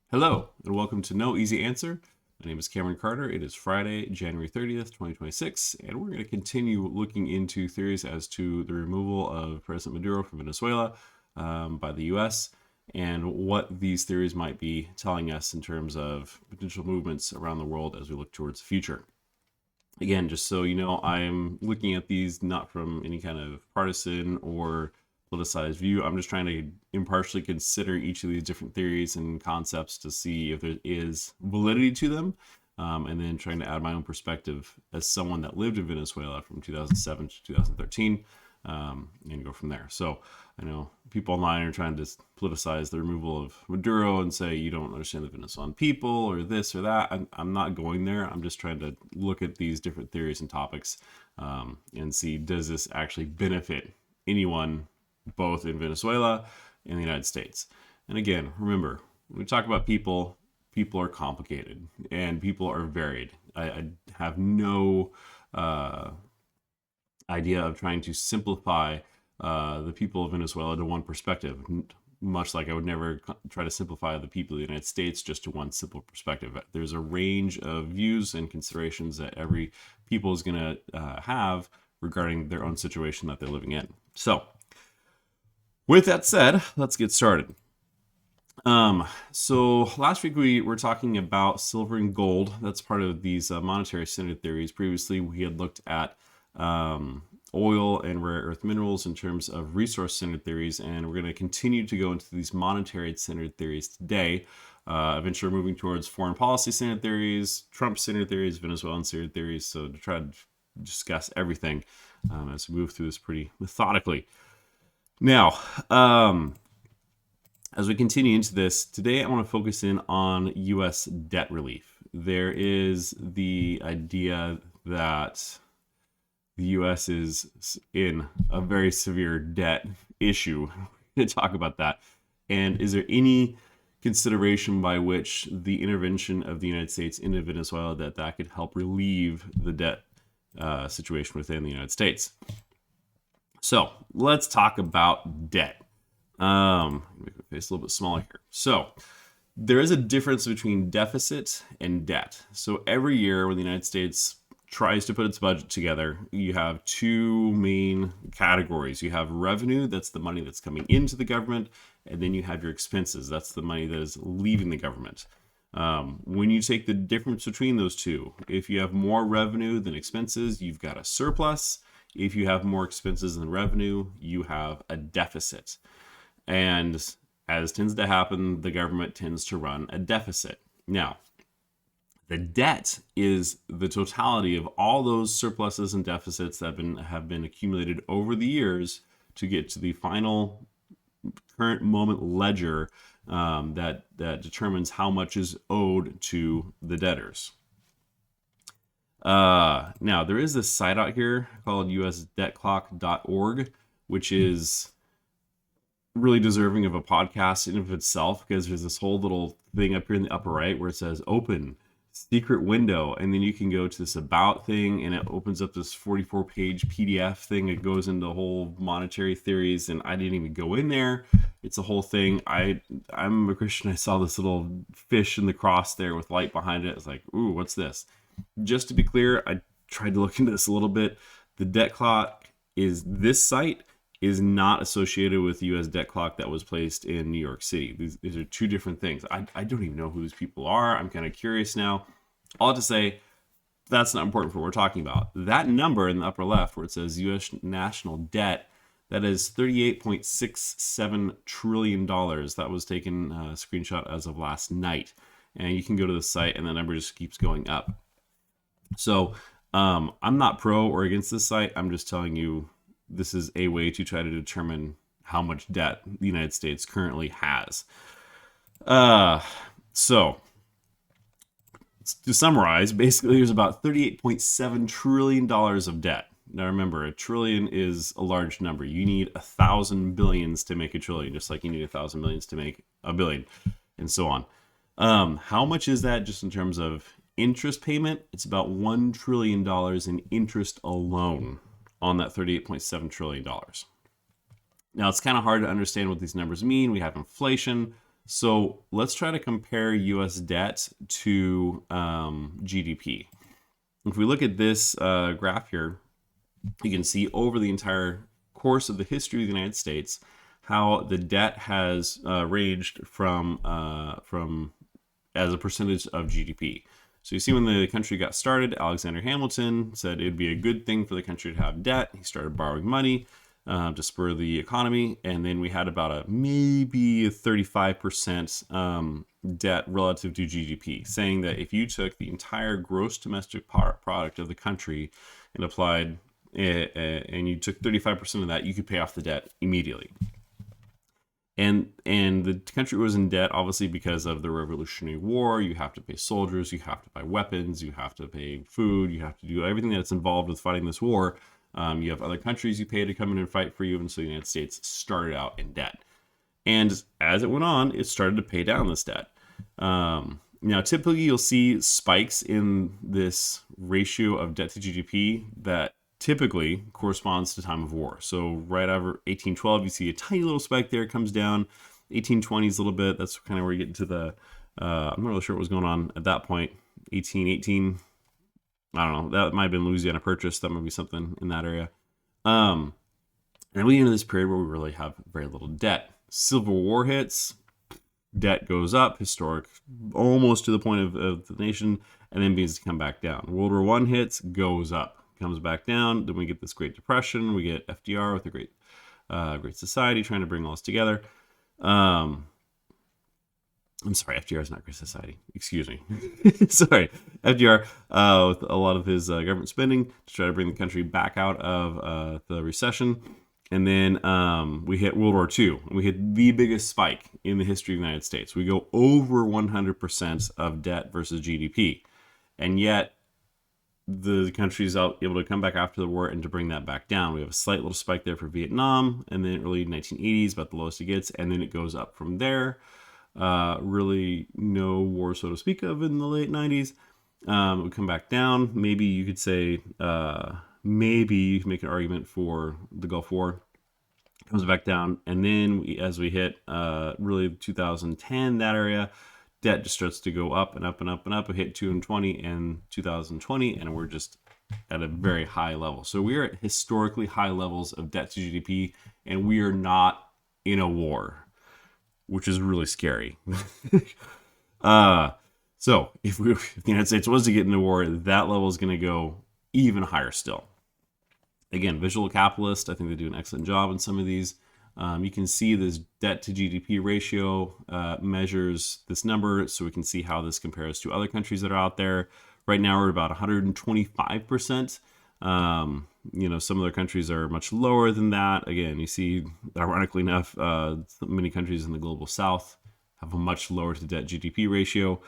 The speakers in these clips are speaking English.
Hello, and welcome to No Easy Answer. My name is Cameron Carter. It is Friday, January 30th, 2026, and we're going to continue looking into theories as to the removal of President Maduro from Venezuela by the U.S. and what these theories might be telling us in terms of potential movements around the world as we look towards the future. Again, just so you know, I'm looking at these not from any kind of partisan or politicized view. I'm just trying to impartially consider each of these different theories and concepts to see if there is validity to them, and then trying to add my own perspective as someone that lived in Venezuela from 2007 to 2013, and go from there. So I know people online are trying to politicize the removal of Maduro and say you don't understand the Venezuelan people or this or that. I'm not going there. I'm just trying to look at these different theories and topics, and see, does this actually benefit anyone both in Venezuela and the United States? And again, remember, when we talk about people, people are complicated and people are varied. I have no idea of trying to simplify the people of Venezuela to one perspective, much like I would never try to simplify the people of the United States just to one simple perspective. There's a range of views and considerations that every people is going to have regarding their own situation that they're living in. So, with that said, let's get started. So last week we were talking about silver and gold. That's part of these monetary standard theories. Previously, we had looked at oil and rare earth minerals in terms of resource standard theories, and we're going to continue to go into these monetary standard theories today. Eventually, we're moving towards foreign policy standard theories, Trump standard theories, Venezuelan standard theories. So to try to discuss everything as we move through this pretty methodically. Now, as we continue into this, today I want to focus in on U.S. debt relief. There is the idea that the U.S. is in a very severe debt issue. We're going to talk about that. And is there any consideration by which the intervention of the United States into Venezuela that could help relieve the debt situation within the United States? So let's talk about debt. Make my face a little bit smaller here. So there is a difference between deficit and debt. So every year when the United States tries to put its budget together, you have two main categories. You have revenue, that's the money that's coming into the government, and then you have your expenses, that's the money that is leaving the government. When you take the difference between those two, if you have more revenue than expenses, you've got a surplus. If you have more expenses than revenue, you have a deficit. And as tends to happen, the government tends to run a deficit. Now, the debt is the totality of all those surpluses and deficits that have been accumulated over the years to get to the final current moment ledger that determines how much is owed to the debtors. Now, there is this site out here called usdebtclock.org, which is really deserving of a podcast in of itself, because there's this whole little thing up here in the upper right where it says open secret window, and then you can go to this about thing and it opens up this 44-page PDF thing. It goes into whole monetary theories, and I didn't even go in there. It's a whole thing. I'm a Christian. I saw this little fish in the cross there with light behind it. It's like, ooh, what's this? Just to be clear, I tried to look into this a little bit. The debt clock this site is not associated with the U.S. debt clock that was placed in New York City. These are two different things. I don't even know who these people are. I'm kind of curious now. All to say, that's not important for what we're talking about. That number in the upper left where it says U.S. national debt, that is $38.67 trillion. That was taken a screenshot as of last night. And you can go to the site and the number just keeps going up. So I'm not pro or against this site. I'm just telling you this is a way to try to determine how much debt the United States currently has. So to summarize, basically there's about $38.7 trillion of debt. Now remember, a trillion is a large number. You need 1,000 billions to make a trillion, just like you need 1,000 millions to make a billion, and so on. How much is that just in terms of interest payment? It's about $1 trillion in interest alone on that $38.7 trillion. Now, it's kind of hard to understand what these numbers mean. We have inflation. So let's try to compare U.S. debt to GDP. If we look at this graph here, you can see over the entire course of the history of the United States how the debt has ranged from as a percentage of GDP. So you see when the country got started, Alexander Hamilton said it'd be a good thing for the country to have debt. He started borrowing money to spur the economy. And then we had about maybe a 35% debt relative to GDP, saying that if you took the entire gross domestic product of the country and applied and you took 35% of that, you could pay off the debt immediately. And the country was in debt, obviously, because of the Revolutionary War. You have to pay soldiers, you have to buy weapons, you have to pay food, you have to do everything that's involved with fighting this war. You have other countries you pay to come in and fight for you, and so the United States started out in debt. And as it went on, it started to pay down this debt. Now, typically, you'll see spikes in this ratio of debt to GDP that typically corresponds to time of war. So right over 1812, you see a tiny little spike there, it comes down. 1820s a little bit. That's kind of where you get into the, I'm not really sure what was going on at that point. 1818, I don't know. That might have been Louisiana Purchase. That might be something in that area. And we get into this period where we really have very little debt. Civil War hits, debt goes up, historic, almost to the point of the nation, and then begins to come back down. World War I hits, goes up, comes back down. Then we get this Great Depression. We get FDR with the Great Society, trying to bring all this together. I'm sorry, FDR is not Great Society. Excuse me. Sorry, FDR with a lot of his government spending to try to bring the country back out of the recession. And then we hit World War II, and we hit the biggest spike in the history of the United States. We go over 100% of debt versus GDP. And yet, the country's able to come back after the war and to bring that back down. We have a slight little spike there for Vietnam, and then early 1980s, about the lowest it gets, and then it goes up from there. Really no war, so to speak of, in the late 90s. It would come back down. Maybe you could say, maybe you can make an argument for the Gulf War. It comes back down, and then as we hit really 2010, that area, debt just starts to go up and up and up and up. It hit 220 and 2020, and we're just at a very high level. So we are at historically high levels of debt to GDP, and we are not in a war, which is really scary. So if the United States was to get into war, that level is going to go even higher still. Again, Visual Capitalist, I think they do an excellent job in some of these. You can see this debt to GDP ratio measures this number, so we can see how this compares to other countries that are out there. Right now, we're about 125%. Some other countries are much lower than that. Again, you see, ironically enough, many countries in the global south have a much lower to debt GDP ratio.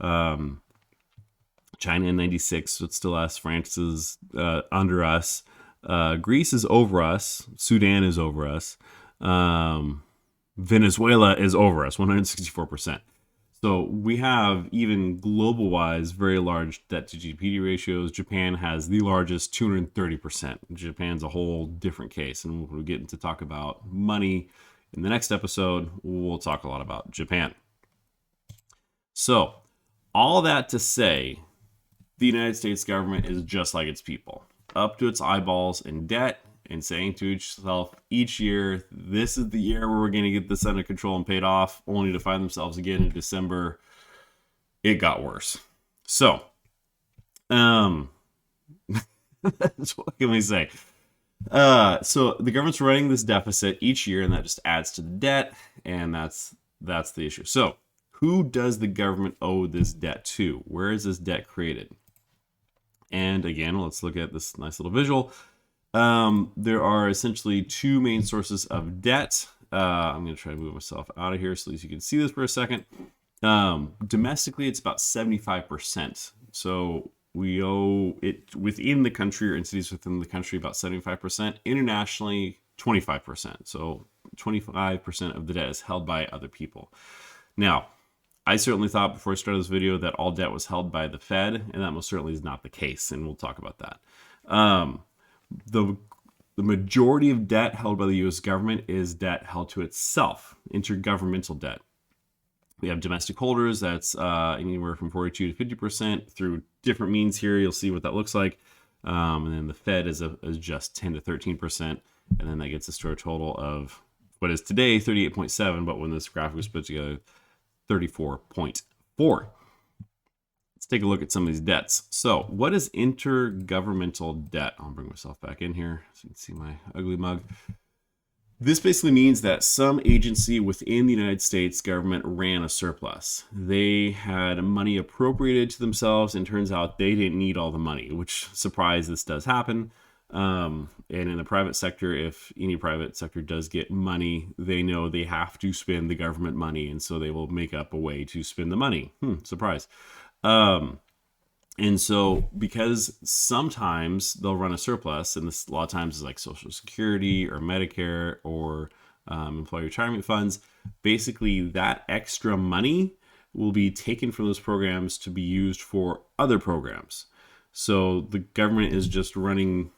China in 96, so it's still us. France is under us. Greece is over us. Sudan is over us. Venezuela is over us, 164%. So we have, even global-wise, very large debt to GDP ratios. Japan has the largest, 230%. Japan's a whole different case, and we'll get into talk about money in the next episode. We'll talk a lot about Japan. So, all that to say, the United States government is just like its people, up to its eyeballs in debt, and saying to itself each year, this is the year where we're going to get this under control and paid off, only to find themselves again in December. It got worse. So, what can we say? So the government's running this deficit each year, and that just adds to the debt, and that's the issue. So, who does the government owe this debt to? Where is this debt created? And again, let's look at this nice little visual. There are essentially two main sources of debt. I'm going to try to move myself out of here so at least you can see this for a second. Domestically, it's about 75%. So we owe it within the country, or entities within the country, about 75%. Internationally, 25%. So 25% of the debt is held by other people. Now, I certainly thought before I started this video that all debt was held by the Fed, and that most certainly is not the case, and we'll talk about that. The majority of debt held by the U.S. government is debt held to itself, intergovernmental debt. We have domestic holders, that's anywhere from 42 to 50% through different means here. You'll see what that looks like. And then the Fed is just 10 to 13%. And then that gets us to a total of what is today 38.7, but when this graphic was put together, 34.4. Let's take a look at some of these debts. So what is intergovernmental debt? I'll bring myself back in here so you can see my ugly mug. This basically means that some agency within the United States government ran a surplus. They had money appropriated to themselves, and turns out they didn't need all the money, which, surprise, this does happen. And in the private sector, if any private sector does get money, they know they have to spend the government money, and so they will make up a way to spend the money. Surprise. And so, because sometimes they'll run a surplus, and this a lot of times is like Social Security or Medicare or employee retirement funds, basically that extra money will be taken from those programs to be used for other programs. So the government is just running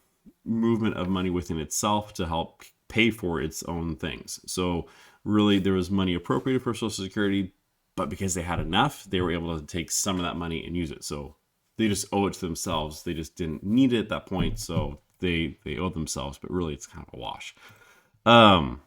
movement of money within itself to help pay for its own things. So really, there was money appropriated for Social Security, but because they had enough, they were able to take some of that money and use it. So they just owe it to themselves. They just didn't need it at that point, so they owe themselves, but really it's kind of a wash. Now,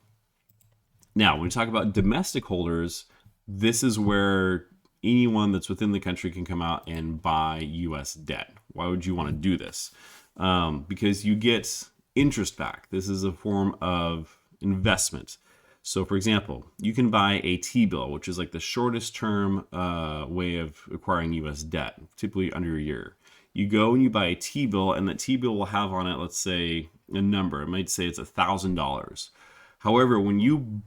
when we talk about domestic holders, this is where anyone that's within the country can come out and buy U.S. debt. Why would you want to do this? Because you get interest back. This is a form of investment. So, for example, you can buy a T-bill, which is like the shortest term way of acquiring U.S. debt, typically under a year. You go and you buy a T-bill, and that T-bill will have on it, let's say, a number. It might say it's $1,000. However, when you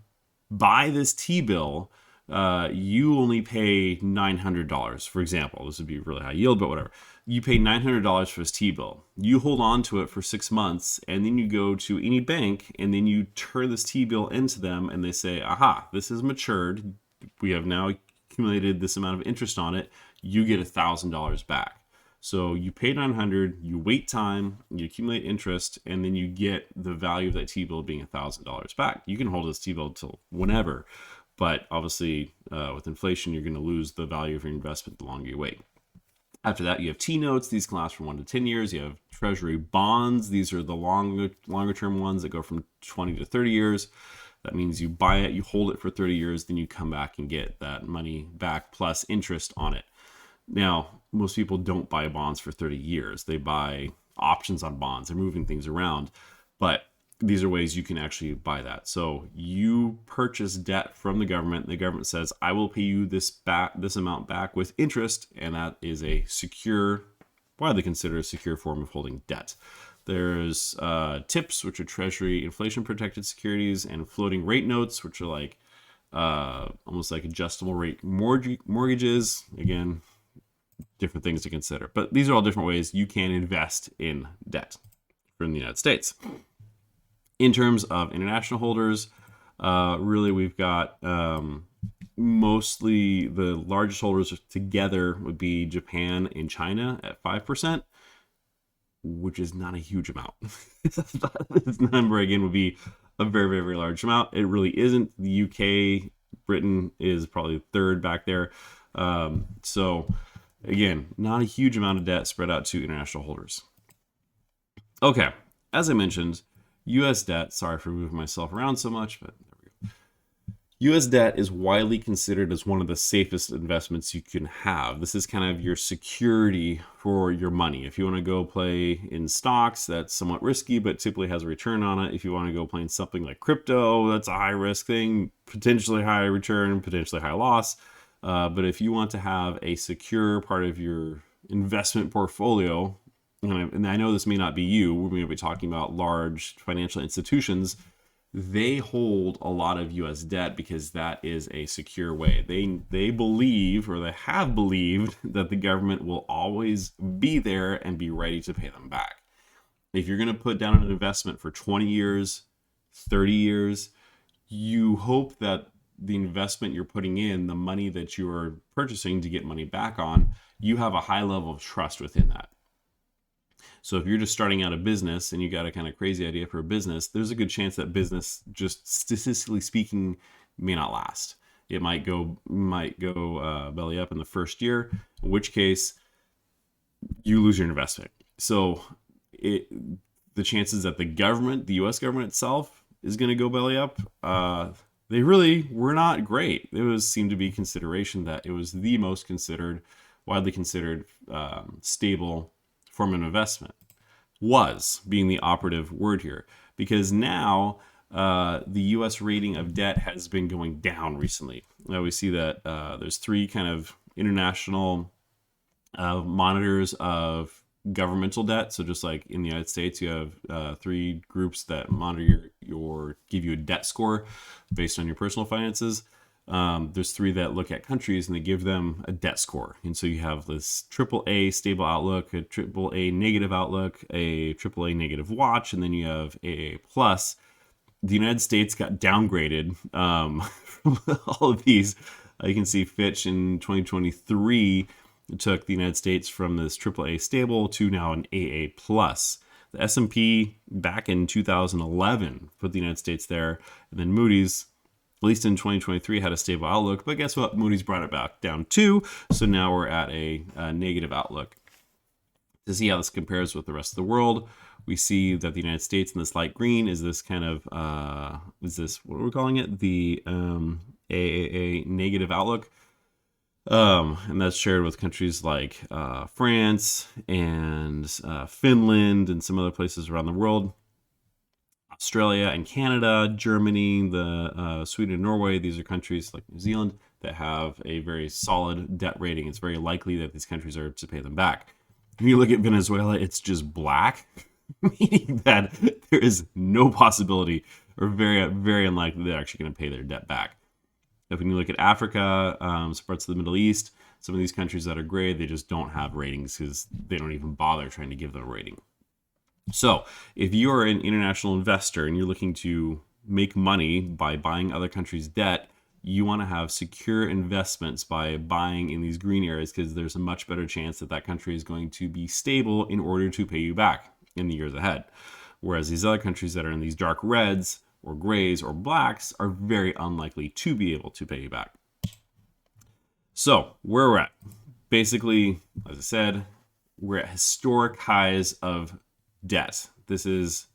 buy this T-bill, you only pay $900, for example. This would be really high yield, but whatever. You pay $900 for this T-bill. You hold on to it for 6 months, and then you go to any bank, and then you turn this T-bill into them, and they say, aha, this has matured. We have now accumulated this amount of interest on it. You get $1,000 back. So you pay $900, you wait time, you accumulate interest, and then you get the value of that T-bill being $1,000 back. You can hold this T-bill till whenever, but obviously with inflation, you're going to lose the value of your investment the longer you wait. After that, you have T-notes. These can last from 1 to 10 years. You have Treasury bonds. These are the longer term ones that go from 20 to 30 years. That means you buy it, you hold it for 30 years, then you come back and get that money back plus interest on it. Now, most people don't buy bonds for 30 years. They buy options on bonds. They're moving things around. But these are ways you can actually buy that. So you purchase debt from the government. The government says, I will pay you this amount back with interest. And that is a secure, widely considered a secure form of holding debt. There's TIPS, which are Treasury inflation protected securities, and floating rate notes, which are like almost like adjustable rate mortgages. Again, different things to consider. But these are all different ways you can invest in debt from the United States. In terms of international holders, really we've got mostly the largest holders together would be Japan and China at 5%, which is not a huge amount. This number, again, would be a very, very, very large amount. It really isn't. The UK, Britain is probably third back there. So, again, not a huge amount of debt spread out to international holders. Okay, as I mentioned, U.S. debt, sorry for moving myself around so much, but there we go. U.S. debt is widely considered as one of the safest investments you can have. This is kind of your security for your money. If you want to go play in stocks, that's somewhat risky, but typically has a return on it. If you want to go play in something like crypto, that's a high risk thing, potentially high return, potentially high loss. But if you want to have a secure part of your investment portfolio, and I know this may not be you, we're going to be talking about large financial institutions, they hold a lot of U.S. debt because that is a secure way. They believe, or they have believed, that the government will always be there and be ready to pay them back. If you're going to put down an investment for 20 years, 30 years, you hope that the investment you're putting in, the money that you are purchasing to get money back on, you have a high level of trust within that. So if you're just starting out a business and you got a kind of crazy idea for a business, there's a good chance that business, just statistically speaking, may not last. It might go belly up in the first year, in which case you lose your investment. So the chances that the U.S. government itself, is going to go belly up, they really were not great. It seemed to be consideration that it was the most widely considered stable form of investment. Was being the operative word here, because now the U.S. rating of debt has been going down recently. Now we see that there's three kind of international monitors of governmental debt. So just like in the United States, you have three groups that monitor give you a debt score based on your personal finances. There's three that look at countries and they give them a debt score. And so you have this AAA stable outlook, a AAA negative outlook, a AAA negative watch, and then you have AA plus. The United States got downgraded from all of these. You can see Fitch in 2023 took the United States from this AAA stable to now an AA plus. The S&P back in 2011 put the United States there, and then Moody's, at least in 2023, had a stable outlook. But guess what? Moody's brought it back down too. So now we're at a negative outlook. To see how this compares with the rest of the world, we see that the United States in this light green is this kind of, what are we calling it? The AAA negative outlook. And that's shared with countries like France and Finland and some other places around the world. Australia and Canada, Germany, Sweden and Norway. These are countries like New Zealand that have a very solid debt rating. It's very likely that these countries are to pay them back. When you look at Venezuela, it's just black, meaning that there is no possibility, or very, very unlikely, they're actually going to pay their debt back. If when you look at Africa, some parts of the Middle East, some of these countries that are gray, they just don't have ratings because they don't even bother trying to give them a rating. So if you're an international investor and you're looking to make money by buying other countries' debt, you want to have secure investments by buying in these green areas, because there's a much better chance that that country is going to be stable in order to pay you back in the years ahead. Whereas these other countries that are in these dark reds or grays or blacks are very unlikely to be able to pay you back. So where we're at, basically, as I said, we're at historic highs of debt. This is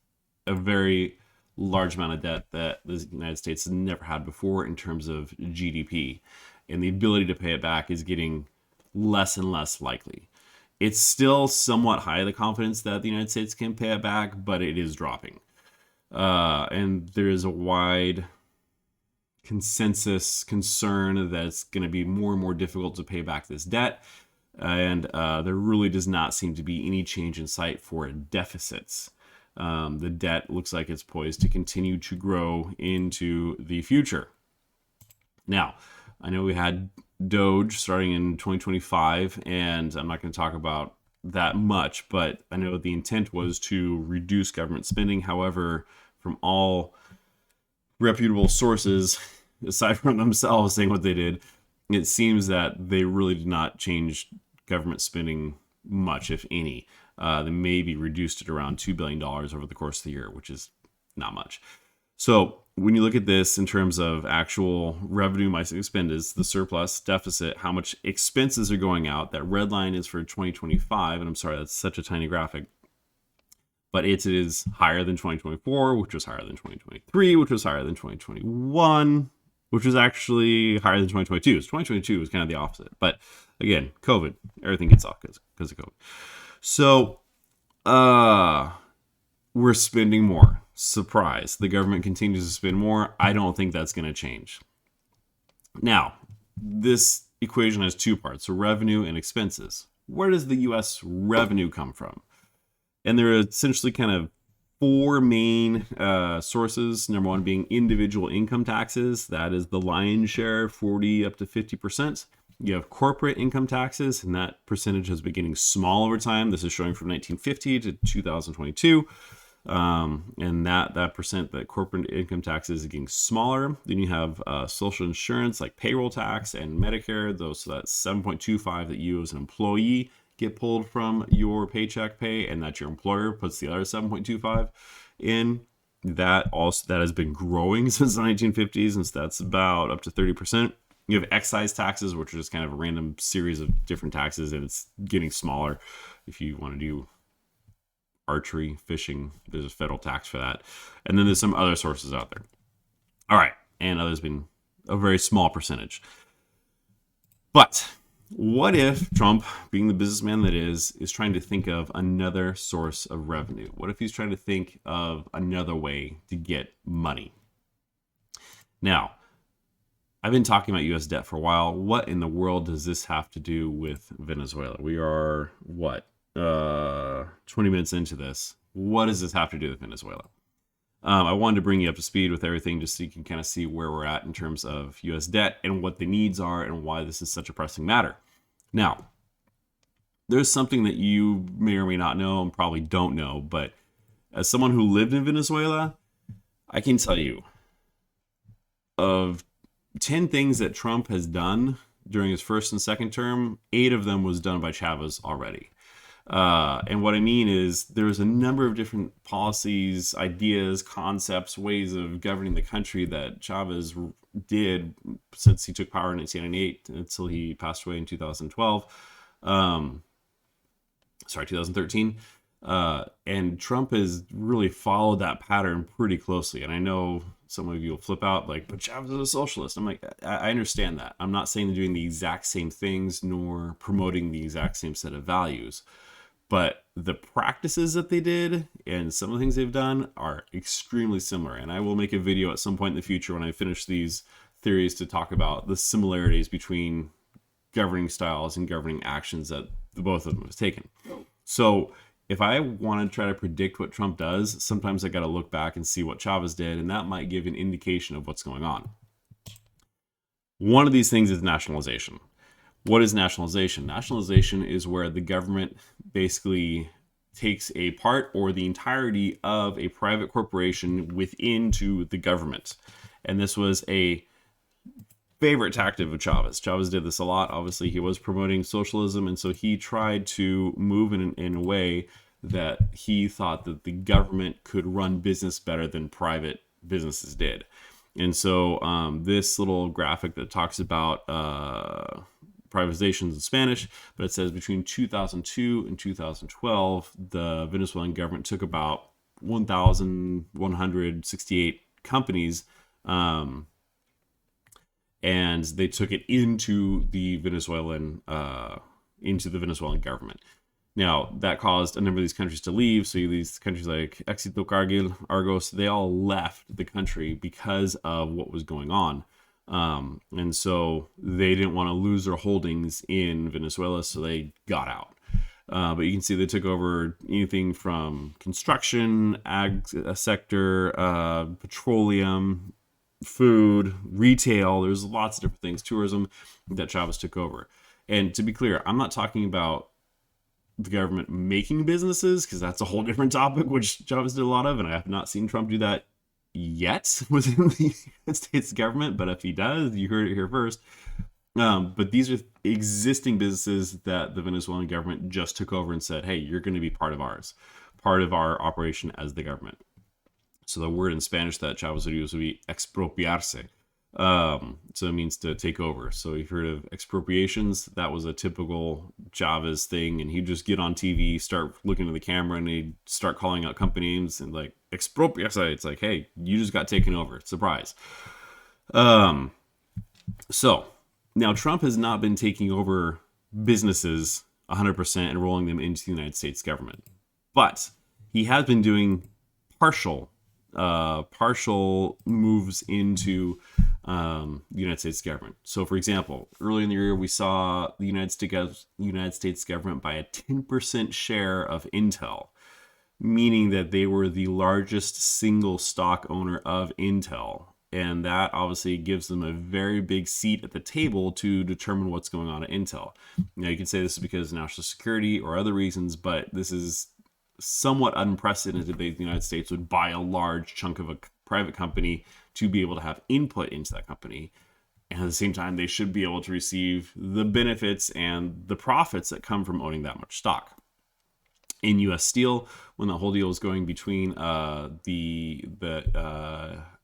a very large amount of debt that the United States has never had before in terms of GDP, and the ability to pay it back is getting less and less likely. It's still somewhat high, the confidence that the United States can pay it back, but it is dropping. And there is a wide consensus concern that it's going to be more and more difficult to pay back this debt. And there really does not seem to be any change in sight for deficits. The debt looks like it's poised to continue to grow into the future. Now, I know we had Doge starting in 2025, and I'm not going to talk about that much, but I know the intent was to reduce government spending. However, from all reputable sources, aside from themselves saying what they did, it seems that they really did not change government spending much, if any. They maybe reduced it around $2 billion over the course of the year, which is not much. So when you look at this in terms of actual revenue minus expenses, the surplus deficit, how much expenses are going out, that red line is for 2025. And I'm sorry, that's such a tiny graphic. But it is higher than 2024, which was higher than 2023, which was higher than 2021, which was actually higher than 2022. 2022 was kind of the opposite. But again, COVID, everything gets off because of COVID. So we're spending more. Surprise. The government continues to spend more. I don't think that's going to change. Now, this equation has two parts, so revenue and expenses. Where does the U.S. revenue come from? And there are essentially kind of four main sources. Number one being individual income taxes. That is the lion's share, 40 up to 50%. You have corporate income taxes, and that percentage has been getting small over time. This is showing from 1950 to 2022. And that percent, that corporate income taxes, is getting smaller. Then you have social insurance like payroll tax and Medicare. So that's 7.25 that you as an employee get pulled from your paycheck pay, and that your employer puts the other 7.25 in. That has been growing since the 1950s, and so that's about up to 30%. You have excise taxes, which are just kind of a random series of different taxes, and it's getting smaller. If you want to do archery, fishing, there's a federal tax for that. And then there's some other sources out there. All right. And others being a very small percentage. But what if Trump, being the businessman that is trying to think of another source of revenue? What if he's trying to think of another way to get money? Now, I've been talking about U.S. debt for a while. What in the world does this have to do with Venezuela? We are, 20 minutes into this. What does this have to do with Venezuela? I wanted to bring you up to speed with everything just so you can kind of see where we're at in terms of U.S. debt and what the needs are and why this is such a pressing matter. Now, there's something that you may or may not know and probably don't know, but as someone who lived in Venezuela, I can tell you of 10 things that Trump has done during his first and second term, 8 of them was done by Chavez already. And what I mean is there's a number of different policies, ideas, concepts, ways of governing the country that Chavez did since he took power in 1998 until he passed away in 2012. 2013. And Trump has really followed that pattern pretty closely. And I know some of you will flip out like, but Chavez is a socialist. I'm like, I understand that. I'm not saying they're doing the exact same things nor promoting the exact same set of values. But the practices that they did and some of the things they've done are extremely similar. And I will make a video at some point in the future when I finish these theories to talk about the similarities between governing styles and governing actions that the both of them have taken. So if I want to try to predict what Trump does, sometimes I got to look back and see what Chavez did, and that might give an indication of what's going on. One of these things is nationalization. What is nationalization? Nationalization is where the government basically takes a part or the entirety of a private corporation within to the government. And this was a favorite tactic of Chavez. Chavez did this a lot. Obviously, he was promoting socialism, and so he tried to move in a way that he thought that the government could run business better than private businesses did. And so this little graphic that talks about privatizations in Spanish, but it says between 2002 and 2012, the Venezuelan government took about 1,168 companies, and they took it into the Venezuelan government. Now, that caused a number of these countries to leave. So these countries like Éxito, Cargill, Argos, they all left the country because of what was going on. And so they didn't want to lose their holdings in Venezuela, so they got out. But you can see they took over anything from construction, ag sector, petroleum, food, retail. There's lots of different things, tourism, that Chavez took over. And to be clear, I'm not talking about the government making businesses, because that's a whole different topic, which Chavez did a lot of, and I have not seen Trump do that yet within the United States government. But if he does, you heard it here first. But these are existing businesses that the Venezuelan government just took over and said, hey, you're going to be part of ours, part of our operation as the government. So the word in Spanish that Chavez would use would be expropiarse. So it means to take over. So you've heard of expropriations. That was a typical Chavez thing, and he'd just get on TV, start looking at the camera, and he'd start calling out company names and like expropriate. It's like, hey, you just got taken over. Surprise. So now Trump has not been taking over businesses 100% and rolling them into the United States government, but he has been doing partial moves into the United States government. So, for example, early in the year, we saw the United States government buy a 10% share of Intel, meaning that they were the largest single stock owner of Intel. And that obviously gives them a very big seat at the table to determine what's going on at Intel. Now, you can say this is because of national security or other reasons, but this is somewhat unprecedented that the United States would buy a large chunk of a private company to be able to have input into that company. And at the same time, they should be able to receive the benefits and the profits that come from owning that much stock. in U.S. Steel when the whole deal was going between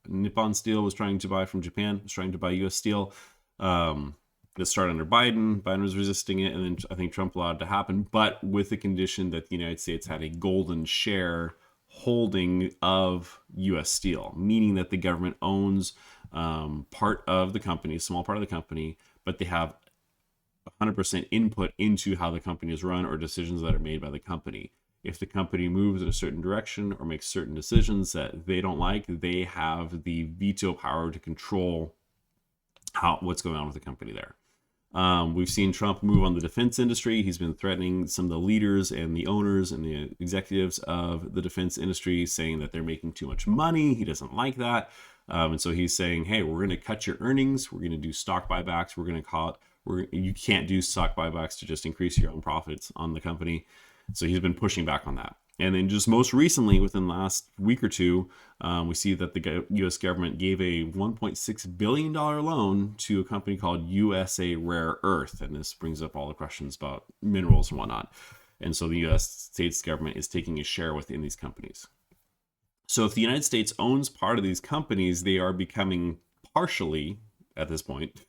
Nippon Steel was trying to buy from Japan, was trying to buy U.S. Steel. It started under Biden. Biden was resisting it, and then I think Trump allowed it to happen, but with the condition that the United States had a golden share holding of U.S. Steel, meaning that the government owns part of the company, a small part of the company, but they have 100% input into how the company is run or decisions that are made by the company. If the company moves in a certain direction or makes certain decisions that they don't like, they have the veto power to control what's going on with the company there. We've seen Trump move on the defense industry. He's been threatening some of the leaders and the owners and the executives of the defense industry, saying that they're making too much money. He doesn't like that. And so he's saying, hey, we're going to cut your earnings. We're going to do stock buybacks. We're going to call it, you can't do stock buybacks to just increase your own profits on the company. So he's been pushing back on that. And then just most recently, within the last week or two, we see that the U.S. government gave a $1.6 billion loan to a company called USA Rare Earth. And this brings up all the questions about minerals and whatnot. And so the U.S. States government is taking a share within these companies. So if the United States owns part of these companies, they are becoming partially, at this point,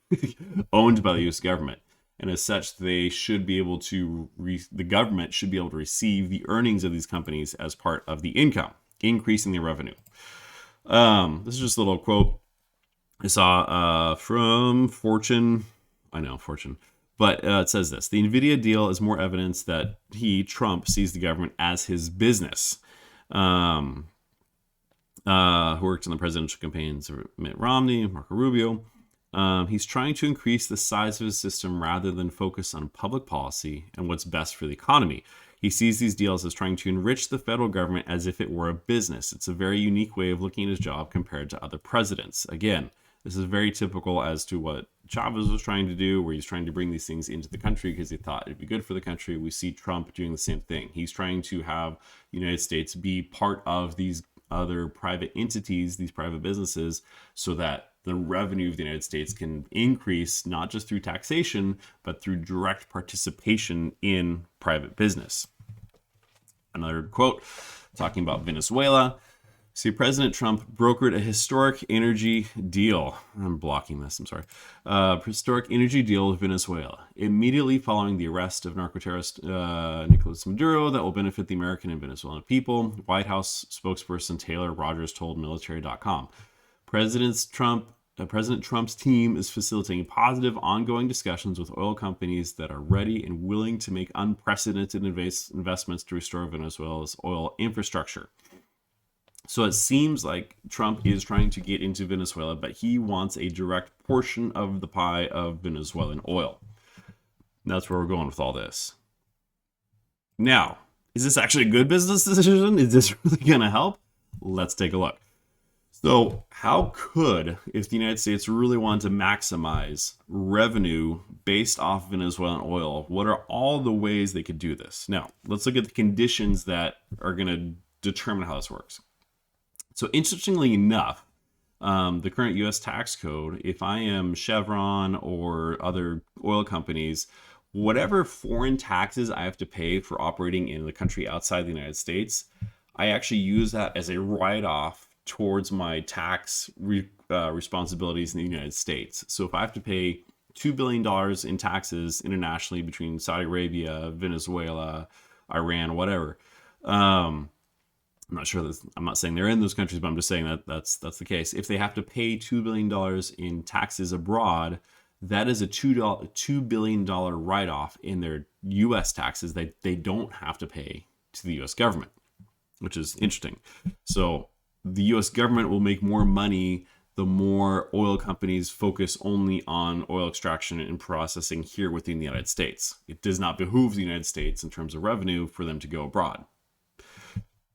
owned by the U.S. government. And as such, they should be able to, the government should be able to receive the earnings of these companies as part of the income, increasing their revenue. This is just a little quote I saw from Fortune. I know, Fortune. But it says this: the NVIDIA deal is more evidence that Trump, sees the government as his business. Who worked in the presidential campaigns of Mitt Romney, Marco Rubio. He's trying to increase the size of his system rather than focus on public policy and what's best for the economy. He sees these deals as trying to enrich the federal government as if it were a business. It's a very unique way of looking at his job compared to other presidents. Again, this is very typical as to what Chavez was trying to do, where he's trying to bring these things into the country because he thought it'd be good for the country. We see Trump doing the same thing. He's trying to have the United States be part of these other private entities, these private businesses, so that the revenue of the United States can increase not just through taxation, but through direct participation in private business. Another quote talking about Venezuela. See, President Trump brokered a historic energy deal. I'm blocking this, I'm sorry. Historic energy deal with Venezuela, immediately following the arrest of narco-terrorist Nicolas Maduro, that will benefit the American and Venezuelan people. White House spokesperson Taylor Rogers told military.com. President Trump's team is facilitating positive, ongoing discussions with oil companies that are ready and willing to make unprecedented investments to restore Venezuela's oil infrastructure. So it seems like Trump is trying to get into Venezuela, but he wants a direct portion of the pie of Venezuelan oil. That's where we're going with all this. Now, is this actually a good business decision? Is this really going to help? Let's take a look. So how could, if the United States really wanted to maximize revenue based off Venezuelan oil, what are all the ways they could do this? Now, let's look at the conditions that are going to determine how this works. So interestingly enough, the current U.S. tax code, if I am Chevron or other oil companies, whatever foreign taxes I have to pay for operating in the country outside the United States, I actually use that as a write-off towards my tax responsibilities in the United States. So if I have to pay $2 billion in taxes internationally between Saudi Arabia, Venezuela, Iran, whatever, I'm not sure I'm not saying they're in those countries, but I'm just saying that that's the case. If they have to pay $2 billion in taxes abroad, that is a $2 billion write-off in their U.S. taxes that they don't have to pay to the U.S. government, which is interesting. So the U.S. government will make more money the more oil companies focus only on oil extraction and processing here within the United States. It does not behoove the United States in terms of revenue for them to go abroad,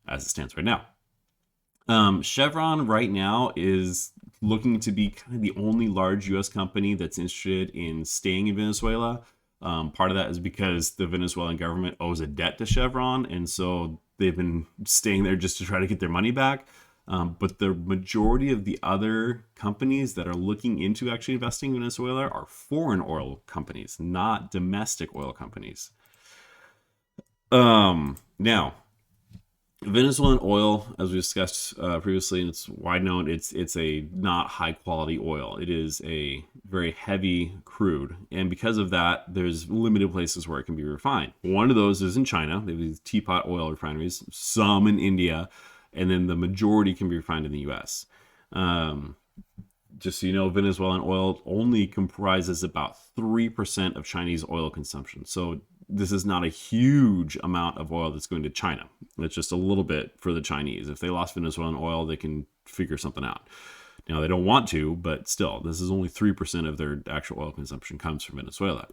as it stands right now. Chevron right now is looking to be kind of the only large U.S. company that's interested in staying in Venezuela. Part of that is because the Venezuelan government owes a debt to Chevron, and so they've been staying there just to try to get their money back. But the majority of the other companies that are looking into actually investing in Venezuela are foreign oil companies, not domestic oil companies. Now, Venezuelan oil, as we discussed previously, and it's wide known, it's a not high quality oil. It is a very heavy crude, and because of that, there's limited places where it can be refined. One of those is in China. They have these teapot oil refineries, some in India, and then the majority can be refined in the U.S. Just so you know, Venezuelan oil only comprises about 3% of Chinese oil consumption. So this is not a huge amount of oil that's going to China. It's just a little bit for the Chinese. If they lost Venezuelan oil, they can figure something out. Now, they don't want to, but still, this is only 3% of their actual oil consumption comes from Venezuela.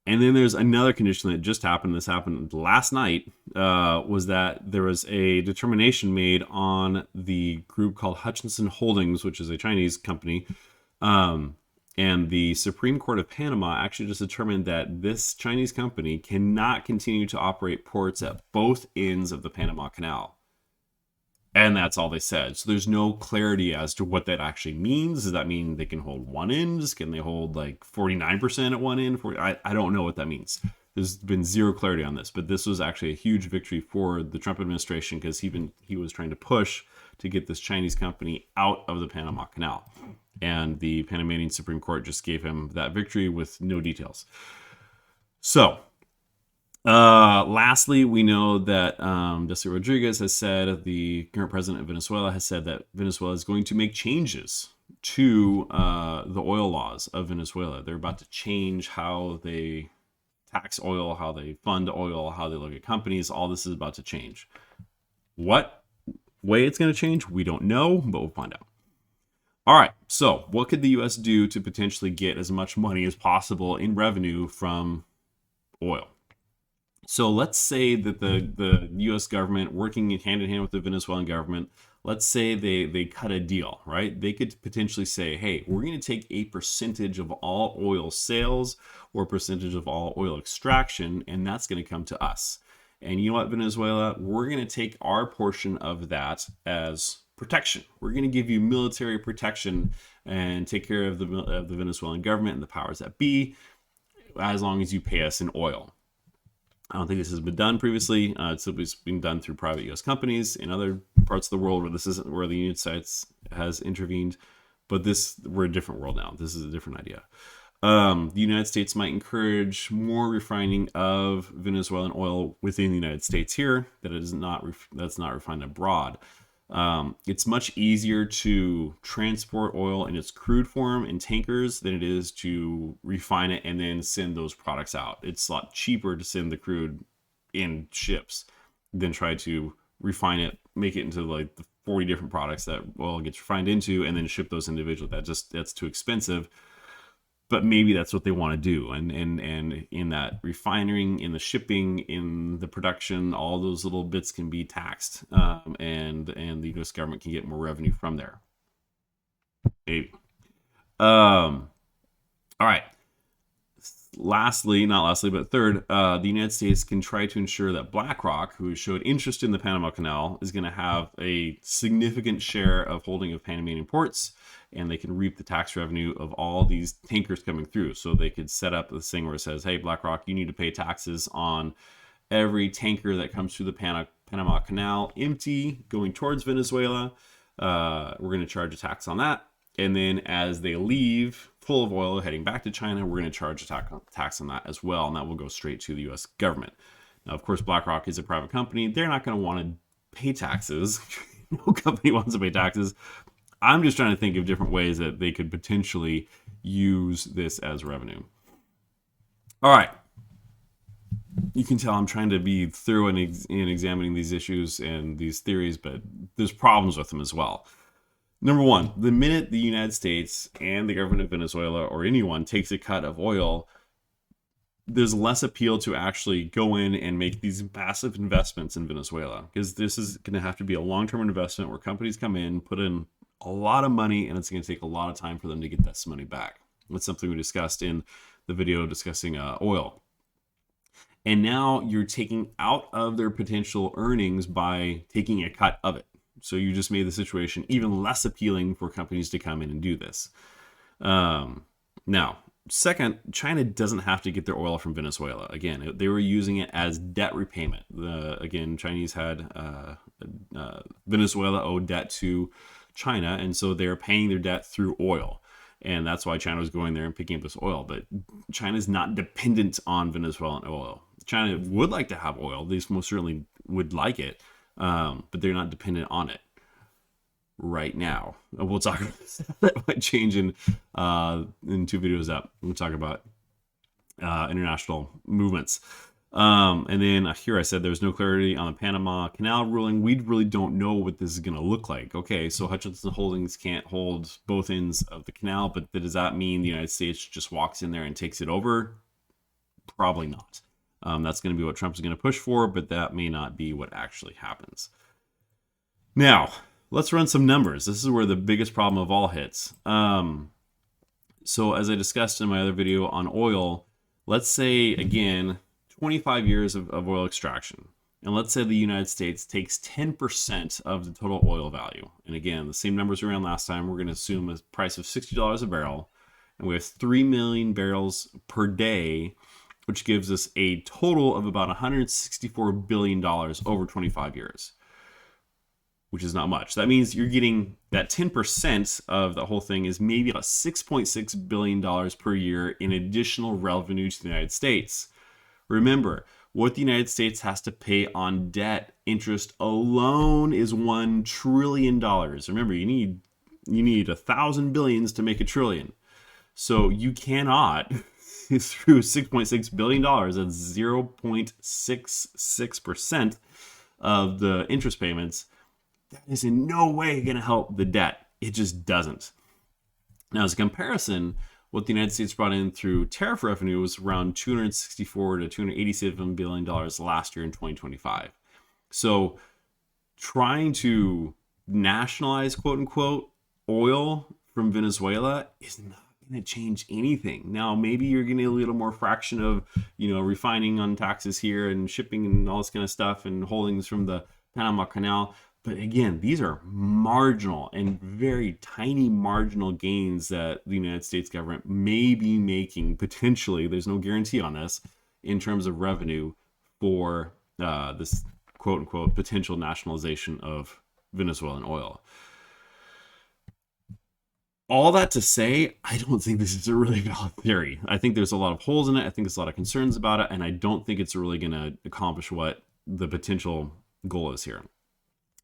And then there's another condition that just happened. This happened last night, was that there was a determination made on the group called Hutchinson Holdings, which is a Chinese company. And the Supreme Court of Panama actually just determined that this Chinese company cannot continue to operate ports at both ends of the Panama Canal. And that's all they said. So there's no clarity as to what that actually means. Does that mean they can hold one end? Can they hold like 49% at one end? I don't know what that means. There's been zero clarity on this, but this was actually a huge victory for the Trump administration because he was trying to push to get this Chinese company out of the Panama Canal. And the Panamanian Supreme Court just gave him that victory with no details. So, lastly, we know that Delcy Rodriguez has said, the current president of Venezuela has said that Venezuela is going to make changes to the oil laws of Venezuela. They're about to change how they tax oil, how they fund oil, how they look at companies. All this is about to change. What way it's going to change, we don't know, but we'll find out. All right, so what could the U.S. do to potentially get as much money as possible in revenue from oil? So let's say that the U.S. government, working hand in hand with the Venezuelan government, let's say they cut a deal, right? They could potentially say, hey, we're going to take a percentage of all oil sales or a percentage of all oil extraction, and that's going to come to us. And you know what, Venezuela? We're going to take our portion of that as protection. We're going to give you military protection and take care of the Venezuelan government and the powers that be as long as you pay us in oil. I don't think this has been done previously. It's been done through private U.S. companies in other parts of the world where this isn't where the United States has intervened. But we're a different world now. This is a different idea. The United States might encourage more refining of Venezuelan oil within the United States here that's not refined abroad. It's much easier to transport oil in its crude form in tankers than it is to refine it and then send those products out. It's a lot cheaper to send the crude in ships than try to refine it, make it into like the 40 different products that oil gets refined into, and then ship those individually. That's too expensive. But maybe that's what they want to do. And in that refining, in the shipping, in the production, all those little bits can be taxed. And the U.S. government can get more revenue from there. Maybe. All right. Not lastly, but third, the United States can try to ensure that BlackRock, who showed interest in the Panama Canal, is going to have a significant share of holding of Panamanian ports, and they can reap the tax revenue of all these tankers coming through. So they could set up this thing where it says, hey, BlackRock, you need to pay taxes on every tanker that comes through the Panama Canal empty going towards Venezuela. We're going to charge a tax on that. And then as they leave full of oil heading back to China, we're going to charge a tax on that as well. And that will go straight to the U.S. government. Now, of course, BlackRock is a private company. They're not going to want to pay taxes. No company wants to pay taxes. I'm just trying to think of different ways that they could potentially use this as revenue. All right. You can tell I'm trying to be thorough in examining these issues and these theories, but there's problems with them as well. Number one, the minute the United States and the government of Venezuela or anyone takes a cut of oil, there's less appeal to actually go in and make these massive investments in Venezuela, because this is going to have to be a long-term investment where companies come in, put in a lot of money, and it's going to take a lot of time for them to get that money back. That's something we discussed in the video discussing oil. And now you're taking out of their potential earnings by taking a cut of it. So you just made the situation even less appealing for companies to come in and do this. Now, Second, China doesn't have to get their oil from Venezuela. Again, they were using it as debt repayment. Again, Chinese had Venezuela owed debt to China, and so they're paying their debt through oil. And that's why China was going there and picking up this oil. But China's not dependent on Venezuelan oil. China would like to have oil. They most certainly would like it, but they're not dependent on it right now. We'll talk about that might change in 2 videos up. We'll talk about international movements. And then here I said there's no clarity on the Panama Canal ruling. We really don't know what this is going to look like. Okay, so Hutchinson Holdings can't hold both ends of the canal, but does that mean the United States just walks in there and takes it over? Probably not. That's going to be what Trump's going to push for, but that may not be what actually happens. Now, let's run some numbers. This is where the biggest problem of all hits. So as I discussed in my other video on oil, let's say, again, 25 years of oil extraction. And let's say the United States takes 10% of the total oil value. And again, the same numbers around last time. We're going to assume a price of $60 a barrel. And we have 3 million barrels per day, which gives us a total of about $164 billion over 25 years, which is not much. That means you're getting that 10% of the whole thing is maybe about $6.6 billion per year in additional revenue to the United States. Remember, what the United States has to pay on debt interest alone is $1 trillion. Remember, you need 1,000 billions to make a trillion. So you cannot, through $6.6 billion, that's 0.66% of the interest payments, that is in no way going to help the debt. It just doesn't. Now, as a comparison, what the United States brought in through tariff revenue was around $264 to $287 billion last year in 2025. So trying to nationalize, quote unquote, oil from Venezuela is not going to change anything. Now, maybe you're getting a little more fraction of, refining on taxes here and shipping and all this kind of stuff and holdings from the Panama Canal. But again, these are marginal and very tiny marginal gains that the United States government may be making potentially. There's no guarantee on this in terms of revenue for this quote unquote potential nationalization of Venezuelan oil. All that to say, I don't think this is a really valid theory. I think there's a lot of holes in it. I think there's a lot of concerns about it. And I don't think it's really going to accomplish what the potential goal is here.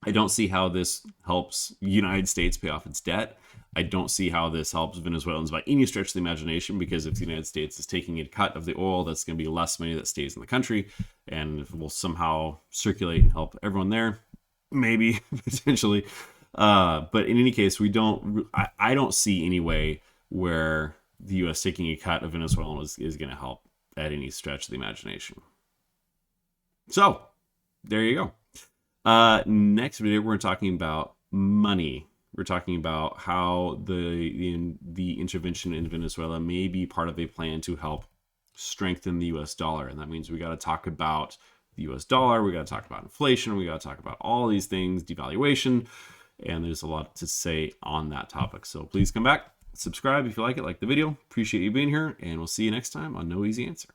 I don't see how this helps the United States pay off its debt. I don't see how this helps Venezuelans by any stretch of the imagination, because if the United States is taking a cut of the oil, that's going to be less money that stays in the country, and if it will somehow circulate and help everyone there, maybe, potentially. But in any case, I don't see any way where the U.S. taking a cut of Venezuela is going to help at any stretch of the imagination. So, there you go. Next video, we're talking about money. We're talking about how the intervention in Venezuela may be part of a plan to help strengthen the U.S. dollar. And that means we got to talk about the U.S. dollar. We got to talk about inflation. We got to talk about all these things, devaluation. And there's a lot to say on that topic. So please come back, subscribe if you like it, like the video. Appreciate you being here, and we'll see you next time on No Easy Answer.